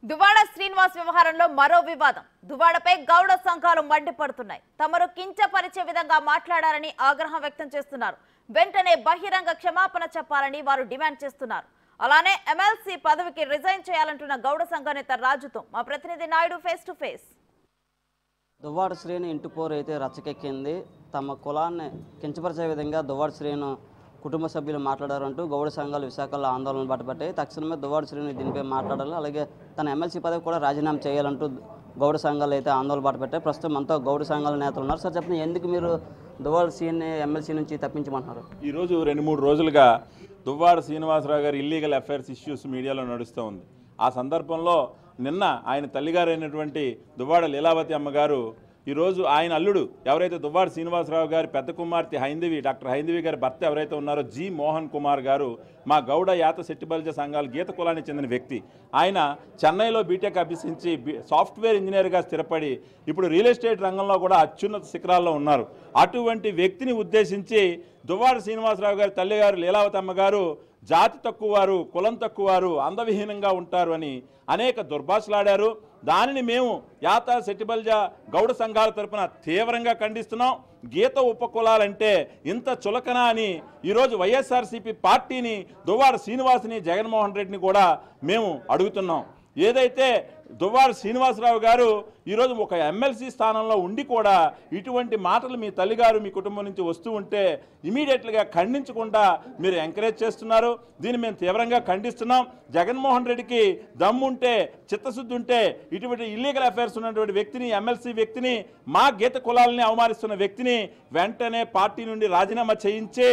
దువ్వాడ శ్రీనివాస్ వ్యవహారంలో మరో వివాదం. దువ్వాడపై గౌడ సంఘాలు మండిపడుతున్నాయి. తమను కించపరిచే విధంగా మాట్లాడారని ఆగ్రహం వ్యక్తం చేస్తున్నారు. వెంటనే బహిరంగ క్షమాపణ చెప్పాలని వారు డిమాండ్ చేస్తున్నారు. అలానే ఎమ్మెల్సీ పదవికి రిజైన్ చేయాలంటున్న గౌడ సంఘ నేత రాజుతో మా ప్రతినిధి Naidu face to face. Duvvada Srinu ఇంటి పోరు అయితే రచ్చకెక్కింది. తమ కులాన్ని కించపరిచే విధంగా దువ్వాడ శ్రీను కుటుంబ సభ్యులు మాట్లాడారంటూ గౌడ సంఘాలు విశాఖలో ఆందోళన పట్టుబట్టాయి. తక్షణమే దువ్వాడ శ్రీను దీనిపై మాట్లాడాలి, అలాగే తన ఎమ్మెల్సీ పదవి కూడా రాజీనామా చేయాలంటూ గౌడ సంఘాలు అయితే ఆందోళన పట్టుబట్టాయి. ప్రస్తుతం అంతా గౌడ సంఘాల నేతలు ఉన్నారు. సార్ చెప్పండి, ఎందుకు మీరు దువ్వాడ శ్రీని ఎమ్మెల్సీ నుంచి తప్పించమంటున్నారు? ఈరోజు 2-3 రోజులుగా దువ్వాడ శ్రీనివాసరావు గారి ఇల్లీగల్ అఫైర్స్ ఇష్యూస్ మీడియాలో నడుస్తూ ఉంది. ఆ సందర్భంలో నిన్న ఆయన తల్లిగారైనటువంటి దువ్వాడ లీలావతి అమ్మగారు ఈరోజు ఆయన అల్లుడు ఎవరైతే దువ్వాడ శ్రీనివాసరావు గారి పెద్ద కుమార్తె హైందవి, డాక్టర్ హైందవి గారి భర్త ఎవరైతే ఉన్నారో జి మోహన్ కుమార్ గారు మా గౌడ యాత శెట్టిబలిజ సంఘాలు గీత కులానికి చెందిన వ్యక్తి. ఆయన చెన్నైలో బీటెక్ అభ్యసించి సాఫ్ట్వేర్ ఇంజనీర్గా స్థిరపడి ఇప్పుడు రియల్ ఎస్టేట్ రంగంలో కూడా అత్యున్నత శిఖరాల్లో ఉన్నారు. అటువంటి వ్యక్తిని ఉద్దేశించి దువ్వాడ శ్రీనివాసరావు గారి తల్లిగారు లీలావతి అమ్మగారు జాతి తక్కువవారు, కులం తక్కువవారు, అందవిహీనంగా ఉంటారు అని అనేక దుర్భాషలాడారు. దానిని మేము యాత శెట్టిబలిజ గౌడ సంఘాల తరపున తీవ్రంగా ఖండిస్తున్నాం. గీత ఉపకులాలంటే ఇంత చులకన అని ఈరోజు వైఎస్ఆర్సీపీ పార్టీని, దువ్వాడ శ్రీనివాస్ని, జగన్మోహన్ రెడ్డిని కూడా మేము అడుగుతున్నాం. ఏదైతే దువ్వాడ శ్రీనివాసరావు గారు ఈరోజు ఒక ఎమ్మెల్సీ స్థానంలో ఉండి కూడా ఇటువంటి మాటలు మీ తల్లిగారు మీ కుటుంబం నుంచి వస్తూ ఉంటే ఇమీడియట్గా ఖండించకుండా మీరు ఎంకరేజ్ చేస్తున్నారు. దీన్ని మేము తీవ్రంగా ఖండిస్తున్నాం. జగన్మోహన్ రెడ్డికి దమ్ముంటే, చిత్తశుద్ధి ఉంటే ఇటువంటి ఇల్లీగల్ అఫైర్స్ ఉన్నటువంటి వ్యక్తిని, ఎమ్మెల్సీ వ్యక్తిని, మా గీత కులాలని అవమానిస్తున్న వ్యక్తిని వెంటనే పార్టీ నుండి రాజీనామా చేయించి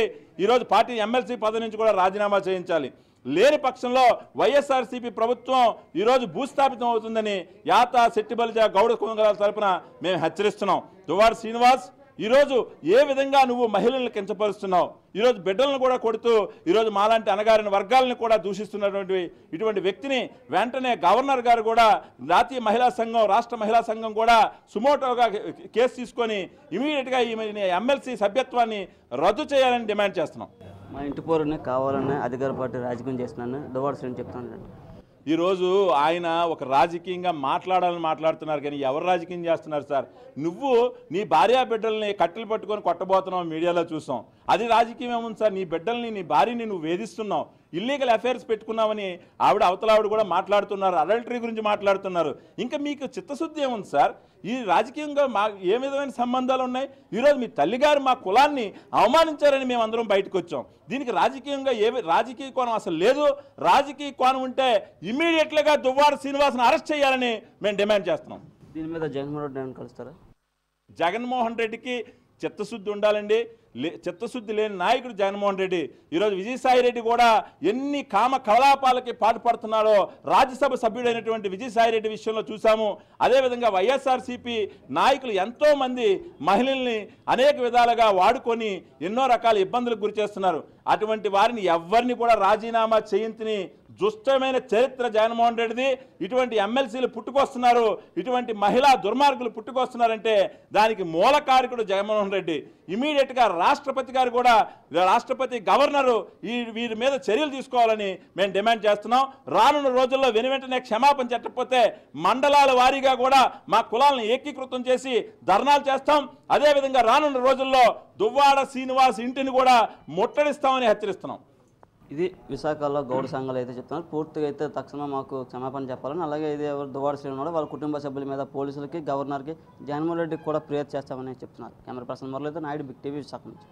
ఈరోజు పార్టీ ఎమ్మెల్సీ పదవి నుంచి కూడా రాజీనామా చేయించాలి. లేని పక్షంలో వైఎస్ఆర్సీపీ ప్రభుత్వం ఈరోజు భూస్థాపితం అవుతుందని యాత శెట్టిబలిజ గౌడ కులాల తరపున మేము హెచ్చరిస్తున్నాం. దువ్వాడ శ్రీనివాస్, ఈరోజు ఏ విధంగా నువ్వు మహిళలను కించపరుస్తున్నావు? ఈరోజు బిడ్డలను కూడా కొడుతూ ఈరోజు మాలాంటి అణగారిన వర్గాలను కూడా దూషిస్తున్నటువంటి ఇటువంటి వ్యక్తిని వెంటనే గవర్నర్ గారు కూడా, జాతీయ మహిళా సంఘం, రాష్ట్ర మహిళా సంఘం కూడా సుమోటోగా కేసు తీసుకొని ఇమీడియట్గా ఈ ఎమ్మెల్సీ సభ్యత్వాన్ని రద్దు చేయాలని డిమాండ్ చేస్తున్నాం. మా ఇంటి పోరుని కావాలని అధికార పార్టీ రాజకీయం చేస్తున్నాను దువ్వాడ శ్రీని చెప్తాను. ఈరోజు ఆయన ఒక రాజకీయంగా మాట్లాడాలని మాట్లాడుతున్నారు, కానీ ఎవరు రాజకీయం చేస్తున్నారు సార్? నువ్వు నీ భార్యా బిడ్డల్ని కట్టెలు పట్టుకొని కొట్టబోతున్నావు, మీడియాలో చూసాం. అది రాజకీయం ఏముంది సార్? నీ బిడ్డల్ని, నీ భార్యని నువ్వు వేధిస్తున్నావు, ఇల్లీగల్ అఫైర్స్ పెట్టుకున్నావని అవతలావిడ కూడా మాట్లాడుతున్నారు, అడల్టరీ గురించి మాట్లాడుతున్నారు. ఇంకా మీకు చిత్తశుద్ధి ఏముంది సార్? ఈ రాజకీయంగా మా ఏ విధమైన సంబంధాలు ఉన్నాయి? ఈరోజు మీ తల్లిగారు మా కులాన్ని అవమానించారని మేము అందరం బయటకు వచ్చాం. దీనికి రాజకీయంగా రాజకీయ కోణం అసలు లేదు. రాజకీయ కోణం ఉంటే ఇమీడియట్గా దువ్వాడ శ్రీనివాస్ని అరెస్ట్ చేయాలని మేము డిమాండ్ చేస్తున్నాం. దీని మీద జగన్మోహన్ రెడ్డి కలుస్తారా? జగన్మోహన్ రెడ్డికి చిత్తశుద్ధి ఉండాలండి. చిత్తశుద్ధి లేని నాయకుడు జగన్మోహన్ రెడ్డి. ఈరోజు విజయసాయి రెడ్డి కూడా ఎన్ని కామ కలాపాలకి పాటుపడుతున్నారో రాజ్యసభ సభ్యుడైనటువంటి విజయసాయి రెడ్డి విషయంలో చూసాము. అదేవిధంగా వైఎస్ఆర్సీపీ నాయకులు ఎంతోమంది మహిళల్ని అనేక విధాలుగా వాడుకొని ఎన్నో రకాల ఇబ్బందులకు గురి చేస్తున్నారు. అటువంటి వారిని ఎవరిని కూడా రాజీనామా చేయించని దుష్టమైన చరిత్ర జగన్మోహన్ రెడ్డిది. ఇటువంటి ఎమ్మెల్సీలు పుట్టుకొస్తున్నారు, ఇటువంటి మహిళా దుర్మార్గులు పుట్టుకొస్తున్నారంటే దానికి మూలకారకుడు జగన్మోహన్ రెడ్డి. ఇమీడియట్గా రాష్ట్రపతి గారు కూడా, రాష్ట్రపతి, గవర్నరు వీరి మీద చర్యలు తీసుకోవాలని మేము డిమాండ్ చేస్తున్నాం. రానున్న రోజుల్లో వెనువెంటనే క్షమాపణ చెప్పకపోతే మండలాల వారీగా కూడా మా కులాలను ఏకీకృతం చేసి ధర్నాలు చేస్తాం. అదేవిధంగా రానున్న రోజుల్లో దువ్వాడ శ్రీనివాస్ ఇంటిని కూడా ముట్టడిస్తామని హెచ్చరిస్తున్నాం. ఇది విశాఖలో గౌడ సంఘాలు అయితే చెప్తున్నారు. పూర్తిగా అయితే తక్షణం మాకు క్షమాపణ చెప్పాలని, అలాగే ఇది ఎవరు దువ్వాడ శ్రీను కూడా వాళ్ళ కుటుంబ సభ్యుల మీద పోలీసులకి, గవర్నర్కి, జగన్మోహన్ రెడ్డికి కూడా ఫిర్యాదు చేస్తామని చెప్తున్నారు. కెమెరా పర్సన్ మురళీతో నాయుడు, బిగ్ టీవీ, విశాఖ నుంచి.